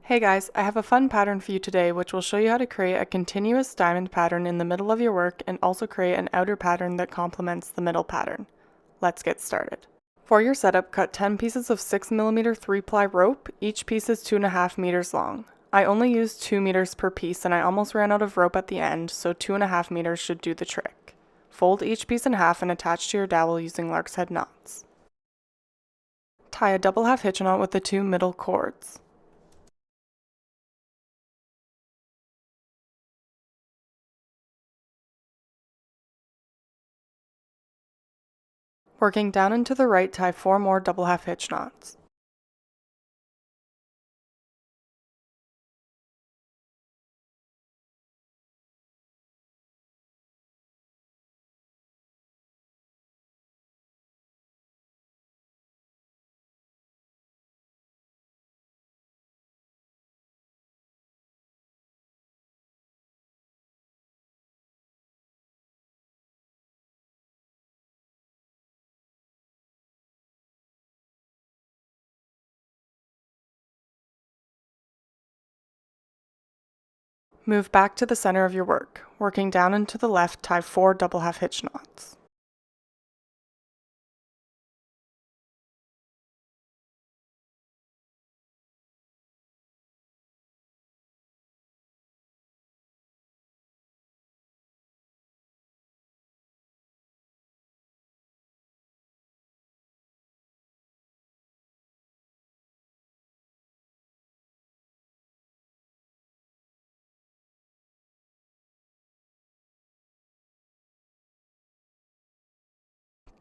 Hey guys, I have a fun pattern for you today which will show you how to create a continuous diamond pattern in the middle of your work and also create an outer pattern that complements the middle pattern. Let's get started. For your setup, cut 10 pieces of 6mm 3-ply rope. Each piece is 2.5 meters long. I only used 2 meters per piece and I almost ran out of rope at the end, so 2.5 meters should do the trick. Fold each piece in half and attach to your dowel using Lark's head knots. Tie a double half hitch knot with the 2 middle cords. Working down and to the right, tie 4 more double half hitch knots. Move back to the center of your work. Working down and to the left, tie 4 double half hitch knots.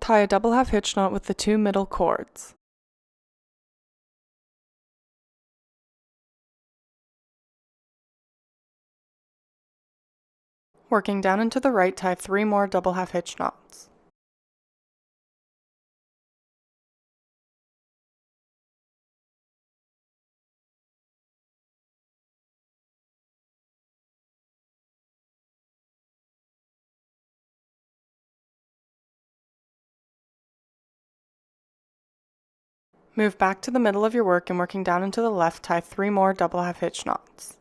Tie a double half hitch knot with the 2 middle cords. Working down and to the right, tie 3 more double half hitch knots. Move back to the middle of your work and working down and to the left, tie 3 more double half hitch knots.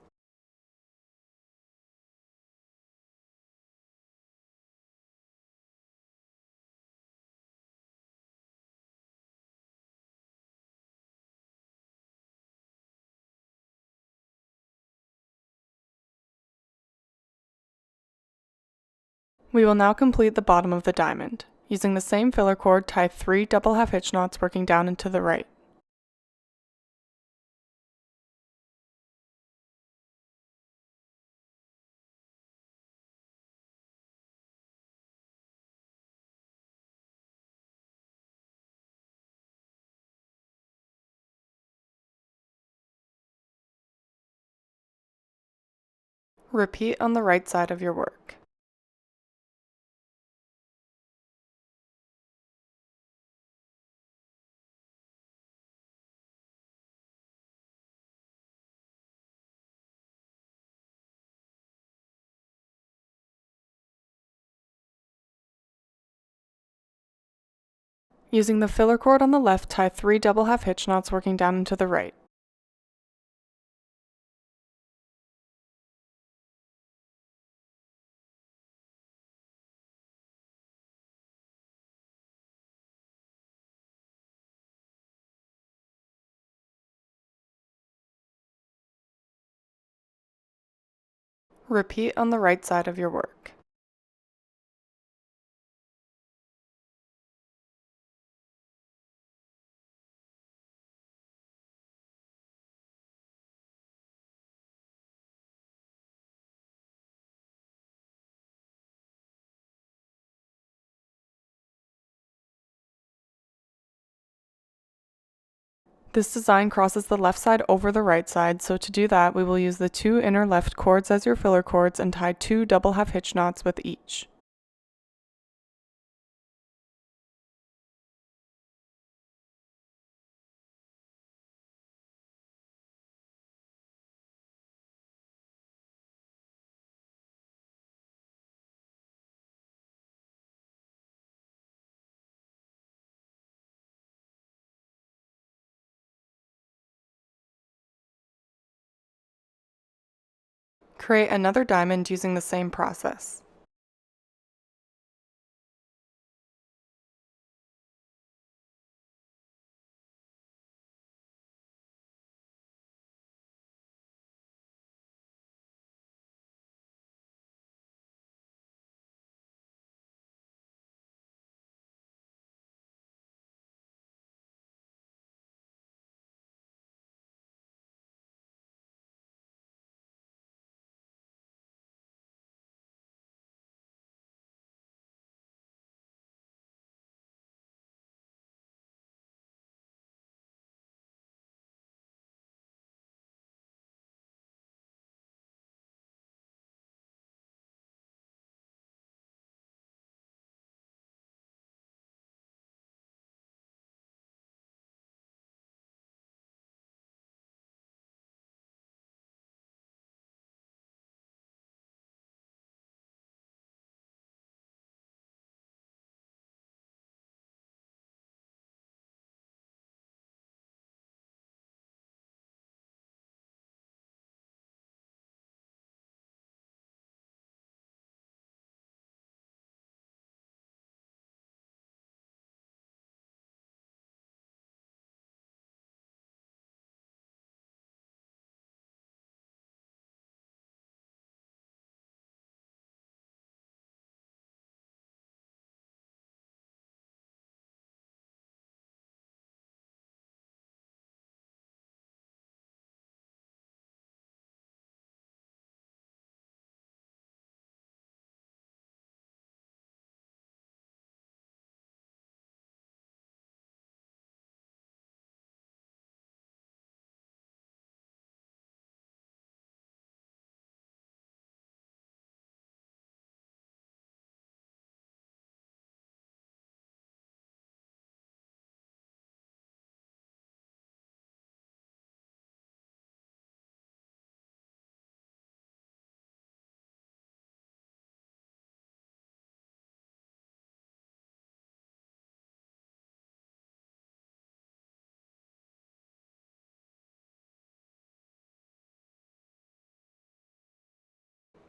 We will now complete the bottom of the diamond. Using the same filler cord, tie 3 double half hitch knots working down and to the right. Repeat on the right side of your work. Using the filler cord on the left, tie 3 double half hitch knots working down and to the right. Repeat on the right side of your work. This design crosses the left side over the right side, so to do that, we will use the 2 inner left cords as your filler cords and tie 2 double half hitch knots with each. Create another diamond using the same process.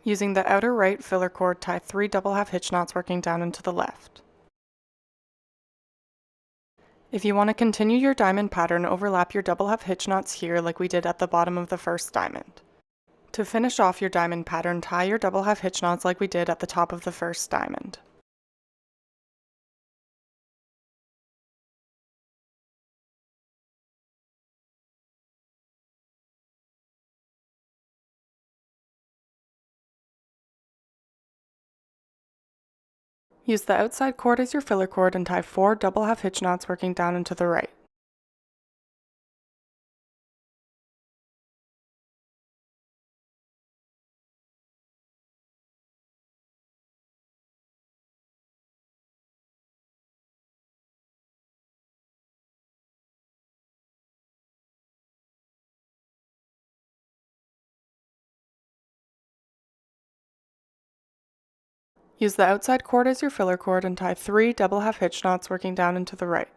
Using the outer right filler cord, tie 3 double half hitch knots working down and to the left. If you want to continue your diamond pattern, overlap your double half hitch knots here like we did at the bottom of the first diamond. To finish off your diamond pattern, tie your double half hitch knots like we did at the top of the first diamond. Use the outside cord as your filler cord and tie 4 double half hitch knots working down and to the right. Use the outside cord as your filler cord and tie 3 double half hitch knots working down and to the right.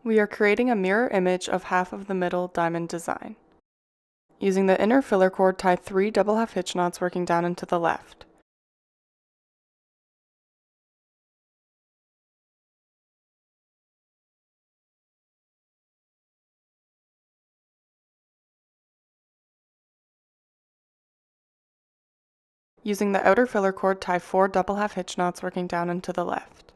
We are creating a mirror image of half of the middle diamond design. Using the inner filler cord, tie 3 double half hitch knots working down and to the left. Using the outer filler cord, tie 4 double half hitch knots working down and to the left.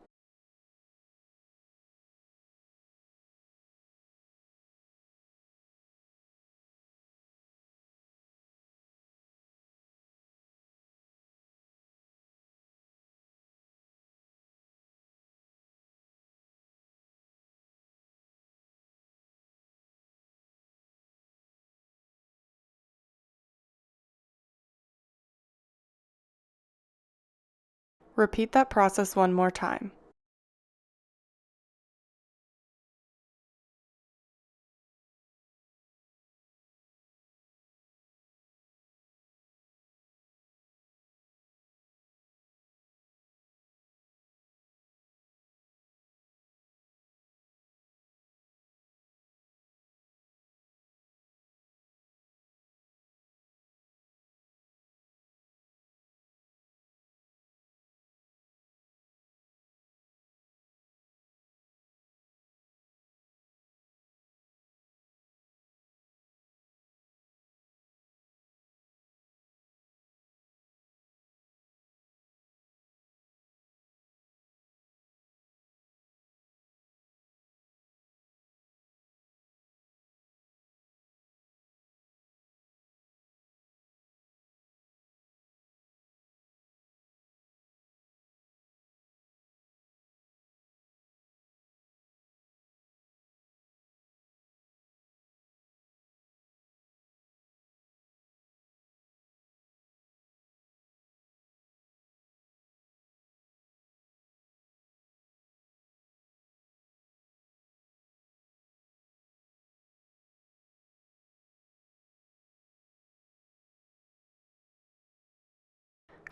Repeat that process one more time.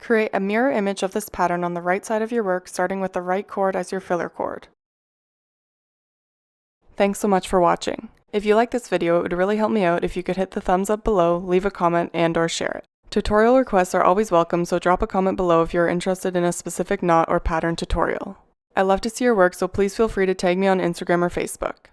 Create a mirror image of this pattern on the right side of your work, starting with the right chord as your filler chord. Thanks so much for watching. If you like this video, it would really help me out if you could hit the thumbs up below, leave a comment, and/or share it. Tutorial requests are always welcome, so drop a comment below if you're interested in a specific knot or pattern tutorial. I love to see your work, so please feel free to tag me on Instagram or Facebook.